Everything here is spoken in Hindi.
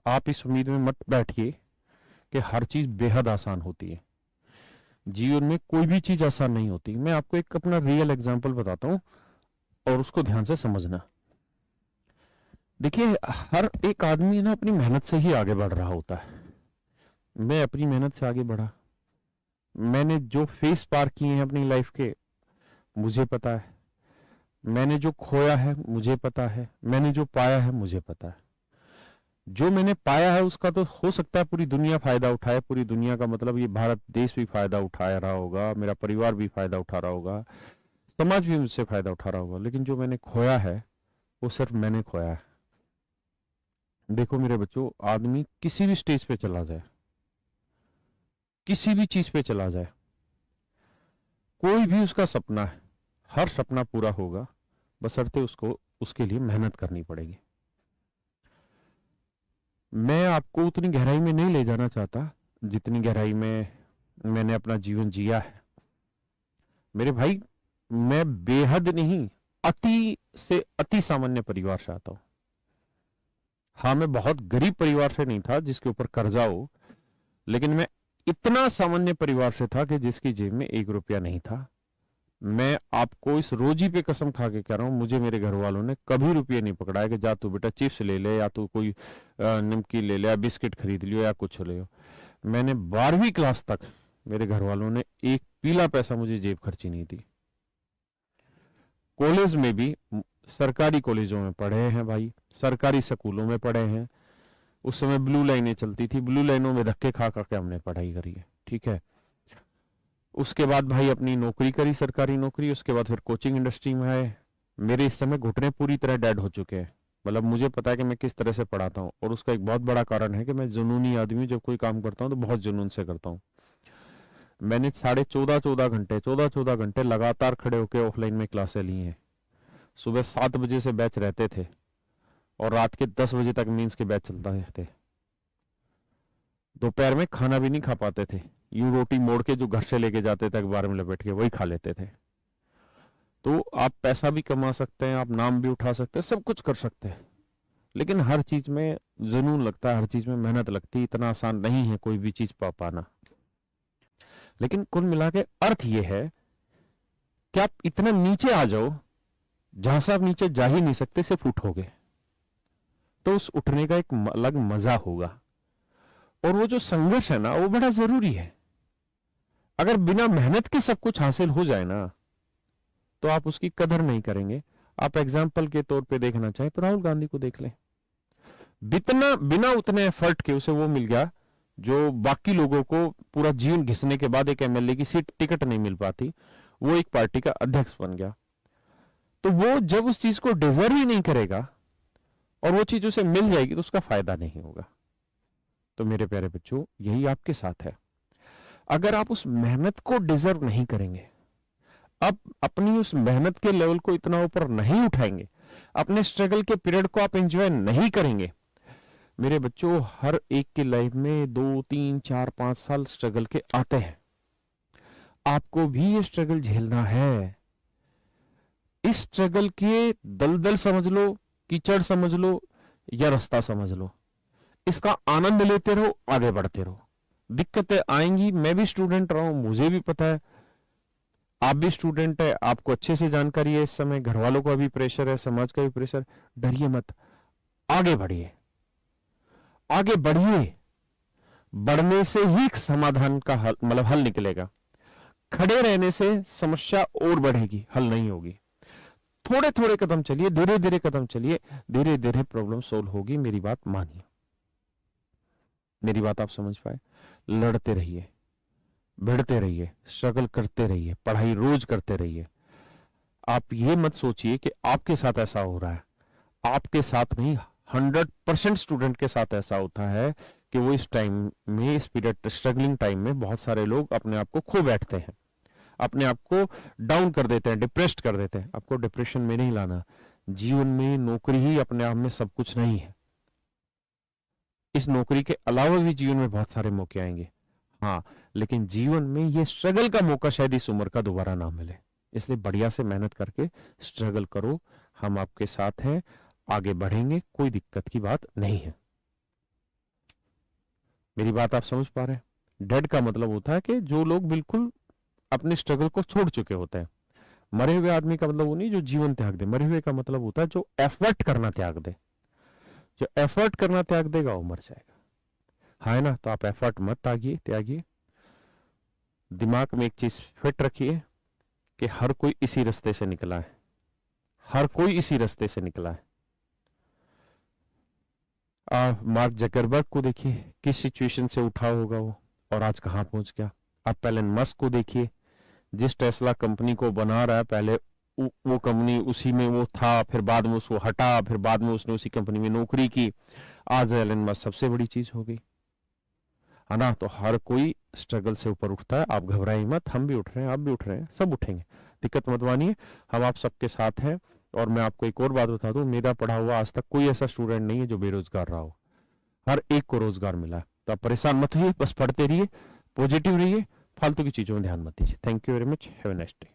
आप इस उम्मीद में मत बैठिए कि हर चीज बेहद आसान होती है। जीवन में कोई भी चीज आसान नहीं होती। मैं आपको एक अपना रियल एग्जांपल बताता हूँ और उसको ध्यान से समझना। देखिए, हर एक आदमी ना अपनी मेहनत से ही आगे बढ़ रहा होता है। मैं अपनी मेहनत से आगे बढ़ा। मैंने जो फेस पार किए हैं अपनी लाइफ के, मुझे पता है। मैंने जो खोया है मुझे पता है, मैंने जो पाया है मुझे पता है। जो मैंने पाया है उसका तो हो सकता है पूरी दुनिया फायदा उठाए। पूरी दुनिया का मतलब ये भारत देश भी फायदा उठा रहा होगा, मेरा परिवार भी फायदा उठा रहा होगा, समाज भी मुझसे फायदा उठा रहा होगा। लेकिन जो मैंने खोया है वो सिर्फ मैंने खोया है। देखो मेरे बच्चों, आदमी किसी भी स्टेज पे चला जाए, किसी भी चीज पे चला जाए, कोई भी उसका सपना है, हर सपना पूरा होगा, बशर्ते उसको उसके लिए मेहनत करनी पड़ेगी। मैं आपको उतनी गहराई में नहीं ले जाना चाहता जितनी गहराई में मैंने अपना जीवन जिया है। मेरे भाई, मैं बेहद नहीं, अति से अति सामान्य परिवार से आता हूं। हाँ, मैं बहुत गरीब परिवार से नहीं था जिसके ऊपर कर्जा हो, लेकिन मैं इतना सामान्य परिवार से था कि जिसकी जेब में 1 रुपया नहीं था। मैं आपको इस रोजी पे कसम खा के कह रहा हूं, मुझे मेरे घर वालों ने कभी रुपये नहीं पकड़ाया कि जा तू बेटा चिप्स ले ले, या तू कोई नमकीन ले ले, या बिस्किट खरीद लियो, या कुछ ले लो। मैंने 12वीं क्लास तक मेरे घर वालों ने एक पीला पैसा मुझे जेब खर्ची नहीं दी। कॉलेज में भी सरकारी कॉलेजों में पढ़े हैं भाई, सरकारी स्कूलों में पढ़े हैं। उस समय ब्लू लाइनें चलती थी, ब्लू लाइनों में धक्के खा करके हमने पढ़ाई करी है, ठीक है। उसके बाद भाई अपनी नौकरी करी, सरकारी नौकरी। उसके बाद फिर कोचिंग इंडस्ट्री में आए। मेरे इस समय घुटने पूरी तरह डेड हो चुके हैं। मतलब मुझे पता है कि मैं किस तरह से पढ़ाता हूँ, और उसका एक बहुत बड़ा कारण है कि मैं जुनूनी आदमी, जब कोई काम करता हूँ तो बहुत जुनून से करता हूँ। मैंने 14.5 14 घंटे लगातार खड़े होकर ऑफलाइन में क्लासें ली हैं। सुबह 7 बजे से बैच रहते थे और रात के 10 बजे तक मीन्स के बैच चलता थे। दोपहर में खाना भी नहीं खा पाते थे, यूं रोटी मोड़ के जो घर से लेके जाते थे अखबार में लपेट के वही खा लेते थे। तो आप पैसा भी कमा सकते हैं, आप नाम भी उठा सकते हैं, सब कुछ कर सकते हैं, लेकिन हर चीज में जुनून लगता है, हर चीज में मेहनत लगती है। इतना आसान नहीं है कोई भी चीज पा पाना। लेकिन कुल मिला के अर्थ ये है कि आप इतना नीचे आ जाओ जहां से आप नीचे जा ही नहीं सकते, सिर्फ उठोगे तो उस उठने का एक अलग मजा होगा। और वो जो संघर्ष है ना, वो बड़ा जरूरी है। अगर बिना मेहनत के सब कुछ हासिल हो जाए ना, तो आप उसकी कदर नहीं करेंगे। आप एग्जाम्पल के तौर पे देखना चाहें तो राहुल गांधी को देख लें। बिना उतने एफर्ट के उसे वो मिल गया जो बाकी लोगों को पूरा जीवन घिसने के बाद एक एमएलए की सीट टिकट नहीं मिल पाती, वो एक पार्टी का अध्यक्ष बन गया। तो वो जब उस चीज को डिजर्व ही नहीं करेगा और वो चीज उसे मिल जाएगी तो उसका फायदा नहीं होगा। तो मेरे प्यारे बच्चों, यही आपके साथ है। अगर आप उस मेहनत को डिजर्व नहीं करेंगे, आप अपनी उस मेहनत के लेवल को इतना ऊपर नहीं उठाएंगे, अपने स्ट्रगल के पीरियड को आप एंजॉय नहीं करेंगे। मेरे बच्चों, हर एक की लाइफ में 2 3 4 5 साल स्ट्रगल के आते हैं। आपको भी ये स्ट्रगल झेलना है। इस स्ट्रगल के दलदल समझ लो, कीचड़ समझ लो, या रास्ता समझ लो, इसका आनंद लेते रहो, आगे बढ़ते रहो। दिक्कतें आएंगी, मैं भी स्टूडेंट रहा हूं, मुझे भी पता है। आप भी स्टूडेंट है, आपको अच्छे से जानकारी है। इस समय घर वालों का भी प्रेशर है, समाज का भी प्रेशर। डरिए मत, आगे बढ़िए, आगे बढ़िए। बढ़ने से ही समाधान का हल, मतलब हल निकलेगा। खड़े रहने से समस्या और बढ़ेगी, हल नहीं होगी। थोड़े थोड़े कदम चलिए, धीरे धीरे कदम चलिए, धीरे धीरे प्रॉब्लम सोल्व होगी। मेरी बात मानिए, मेरी बात आप समझ पाए। लड़ते रहिए, भिड़ते रहिए, स्ट्रगल करते रहिए, पढ़ाई रोज करते रहिए। आप ये मत सोचिए कि आपके साथ ऐसा हो रहा है। आपके साथ नहीं, 100% स्टूडेंट के साथ ऐसा होता है कि वो इस टाइम में, इस पीरियड स्ट्रगलिंग टाइम में बहुत सारे लोग अपने आप को खो बैठते हैं, अपने आप को डाउन कर देते हैं, डिप्रेस्ड कर देते हैं। आपको डिप्रेशन में नहीं लाना। जीवन में नौकरी ही अपने आप में सब कुछ नहीं है। इस नौकरी के अलावा भी जीवन में बहुत सारे मौके आएंगे, हाँ, लेकिन जीवन में ये स्ट्रगल का मौका शायद इस उम्र का दोबारा ना मिले। इसलिए बढ़िया से मेहनत करके स्ट्रगल करो। हम आपके साथ हैं, आगे बढ़ेंगे, कोई दिक्कत की बात नहीं है। मेरी बात आप समझ पा रहे हैं? डेड का मतलब होता है कि जो लोग बिल्कुल अपने स्ट्रगल को छोड़ चुके होते हैं। मरे हुए आदमी का मतलब वो नहीं जो जीवन त्याग दे, मरे हुए का मतलब होता है जो एफर्ट करना त्याग दे। जो एफर्ट करना त्याग देगा वो मर जाएगा। हाँ है ना? तो आप एफर्ट मत त्यागिए। दिमाग में एक चीज फिट रखिए कि हर कोई इसी रास्ते से निकला है, हर कोई इसी रास्ते से निकला है। मार्क जकरबर्ग को देखिए, किस सिचुएशन से उठा होगा वो और आज कहां पहुंच गया। आप एलन मस्क को देखिए, जिस टेस्ला कंपनी को बना रहा है, पहले वो कंपनी उसी में वो था, फिर बाद में उसको हटा, फिर बाद में उसने उसी कंपनी में नौकरी की, आज एलन मस्क सबसे बड़ी चीज हो गई, है ना? तो हर कोई स्ट्रगल से ऊपर उठता है। आप घबराइए मत, हम भी उठ रहे हैं, आप भी उठ रहे हैं, सब उठेंगे, दिक्कत मत मानिए, हम आप सबके साथ हैं। और मैं आपको एक और बात बता दूं, मेरा पढ़ा हुआ आज तक कोई ऐसा स्टूडेंट नहीं है जो बेरोजगार रहा हो, हर एक को रोजगार मिला है। तो आप परेशान मत होइए, बस पढ़ते रहिए, पॉजिटिव रहिए, फालतू की चीजों में ध्यान मत दीजिए। Thank you very much, have a nice day.